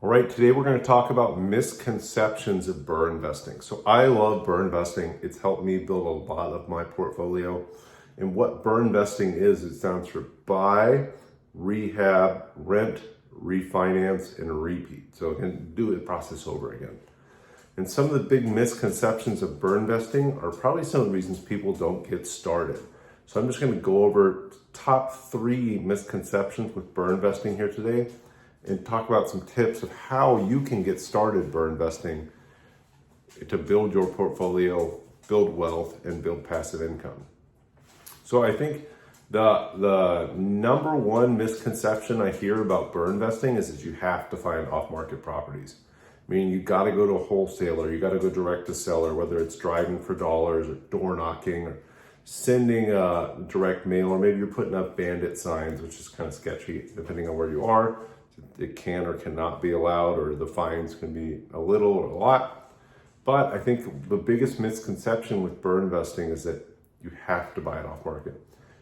All right, today we're going to talk about misconceptions of BRRRR investing. So I love BRRRR investing. It's helped me build a lot of my portfolio. And what BRRRR investing is, it stands for buy, rehab, rent, refinance, and repeat. So it can do the process over again. And some of the big misconceptions of BRRRR investing are probably some of the reasons people don't get started. So I'm just going to go over top 3 misconceptions with BRRRR investing here today, and talk about some tips of how you can get started BRRRR investing to build your portfolio, build wealth, and build passive income. So I think the number one misconception I hear about BRRRR investing is that you have to find off-market properties. Meaning you got to go to a wholesaler, you got to go direct to seller, whether it's driving for dollars or door knocking or sending a direct mail, or maybe you're putting up bandit signs, which is kind of sketchy depending on where you are. It can or cannot be allowed, or the fines can be a little or a lot. But I think the biggest misconception with BRRRR investing is that you have to buy it off market.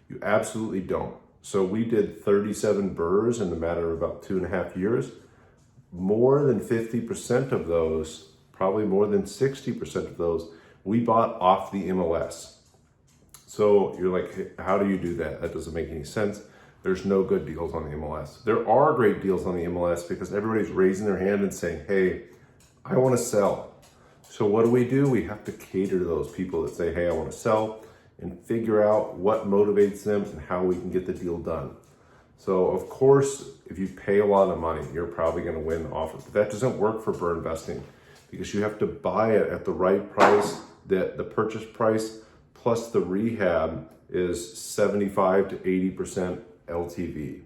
You absolutely don't. So we did 37 BRRRRs in the matter of about 2.5 years. More than 50% of those, probably more than 60% of those, we bought off the MLS. So you're like, hey, how do you do that? That doesn't make any sense. There's no good deals on the MLS. There are great deals on the MLS because everybody's raising their hand and saying, hey, I want to sell. So what do? We have to cater to those people that say, hey, I want to sell, and figure out what motivates them and how we can get the deal done. So of course, if you pay a lot of money, you're probably going to win the offer. But that doesn't work for BRRRR investing because you have to buy it at the right price, that the purchase price plus the rehab is 75 to 80% LTV.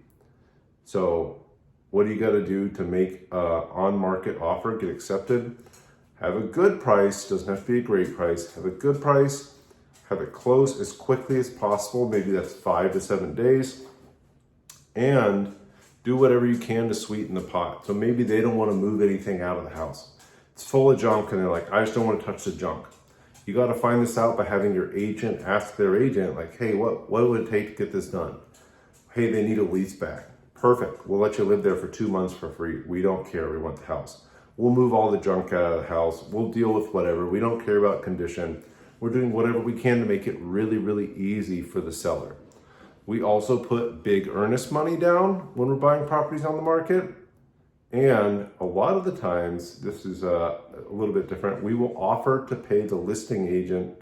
So what do you got to do to make an on-market offer get accepted? Have a good price, doesn't have to be a great price. Have a good price, have it close as quickly as possible. Maybe that's 5 to 7 days. And do whatever you can to sweeten the pot. So maybe they don't want to move anything out of the house. It's full of junk and they're like, I just don't want to touch the junk. You got to find this out by having your agent ask their agent, like, hey, what would it take to get this done? Hey, they need a lease back. Perfect. We'll let you live there for 2 months for free. We don't care. We want the house. We'll move all the junk out of the house. We'll deal with whatever. We don't care about condition. We're doing whatever we can to make it really, really easy for the seller. We also put big earnest money down when we're buying properties on the market. And a lot of the times, this is a little bit different, we will offer to pay the listing agent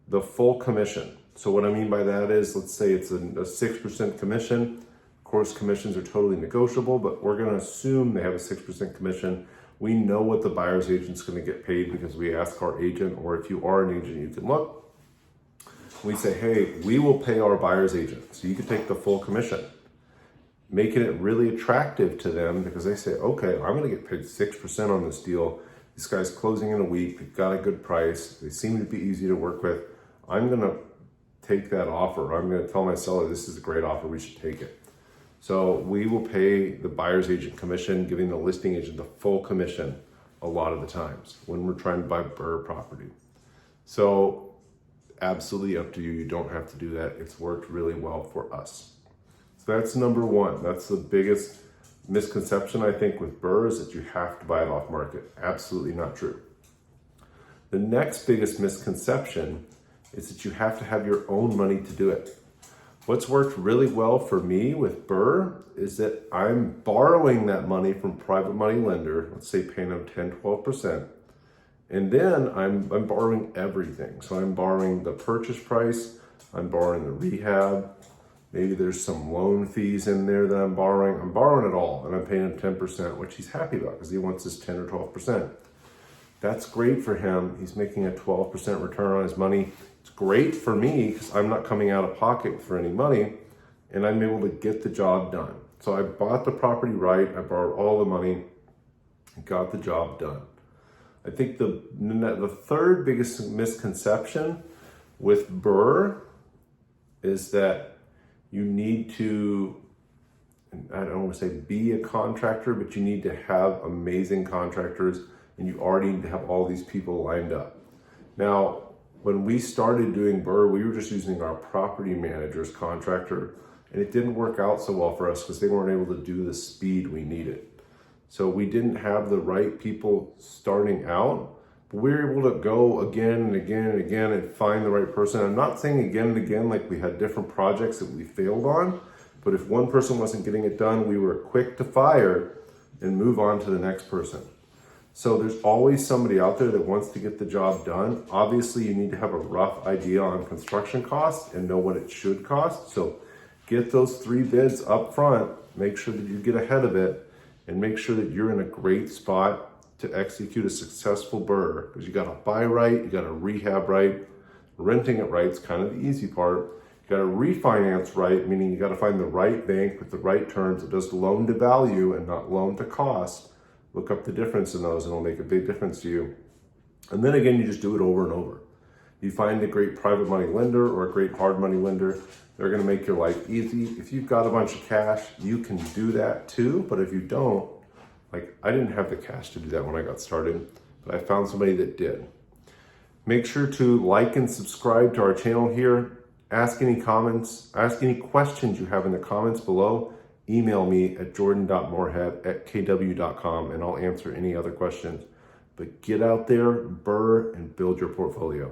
the full commission. So what I mean by that is, let's say it's a 6% commission. Of course, commissions are totally negotiable, but we're going to assume they have a 6% commission. We know what the buyer's agent's going to get paid because we ask our agent, or if you are an agent, you can look. We say, hey, we will pay our buyer's agent. So you can take the full commission, making it really attractive to them because they say, okay, I'm going to get paid 6% on this deal. This guy's closing in a week. They've got a good price. They seem to be easy to work with. I'm going to take that offer. I'm going to tell my seller, this is a great offer. We should take it. So we will pay the buyer's agent commission, giving the listing agent the full commission a lot of the times when we're trying to buy BRRRR property. So absolutely up to you. You don't have to do that. It's worked really well for us. So that's number one. That's the biggest misconception, I think, with BRRRR is that you have to buy it off market. Absolutely not true. The next biggest misconception is that you have to have your own money to do it. What's worked really well for me with BRRRR is that I'm borrowing that money from private money lender, let's say paying them 10, 12%. And then I'm borrowing everything. So I'm borrowing the purchase price, I'm borrowing the rehab, maybe there's some loan fees in there that I'm borrowing. I'm borrowing it all and I'm paying him 10%, which he's happy about because he wants his 10 or 12%. That's great for him. He's making a 12% return on his money. It's great for me because I'm not coming out of pocket for any money and I'm able to get the job done. So I bought the property right. I borrowed all the money and got the job done. I think the third biggest misconception with BRRRR is that you need to, I don't want to say be a contractor, but you need to have amazing contractors and you already need to have all these people lined up. Now, when we started doing BRRRR, we were just using our property manager's contractor, and it didn't work out so well for us because they weren't able to do the speed we needed. So we didn't have the right people starting out, but we were able to go again and again and again and find the right person. I'm not saying again and again like we had different projects that we failed on, but if one person wasn't getting it done, we were quick to fire and move on to the next person. So there's always somebody out there that wants to get the job done. Obviously, you need to have a rough idea on construction costs and know what it should cost. So get those 3 bids up front, make sure that you get ahead of it, and make sure that you're in a great spot to execute a successful BRRRR, because you got to buy right, you got to rehab right, renting it right is kind of the easy part. You got to refinance right, meaning you got to find the right bank with the right terms that does loan to value and not loan to cost. Look up the difference in those and it'll make a big difference to you. And then again, you just do it over and over. You find a great private money lender or a great hard money lender. They're going to make your life easy. If you've got a bunch of cash, you can do that too. But if you don't, like I didn't have the cash to do that when I got started, but I found somebody that did. Make sure to like and subscribe to our channel here. Ask any comments, ask any questions you have in the comments below. Email me at jordan.moorhead@kw.com and I'll answer any other questions. But get out there, BRRRR, and build your portfolio.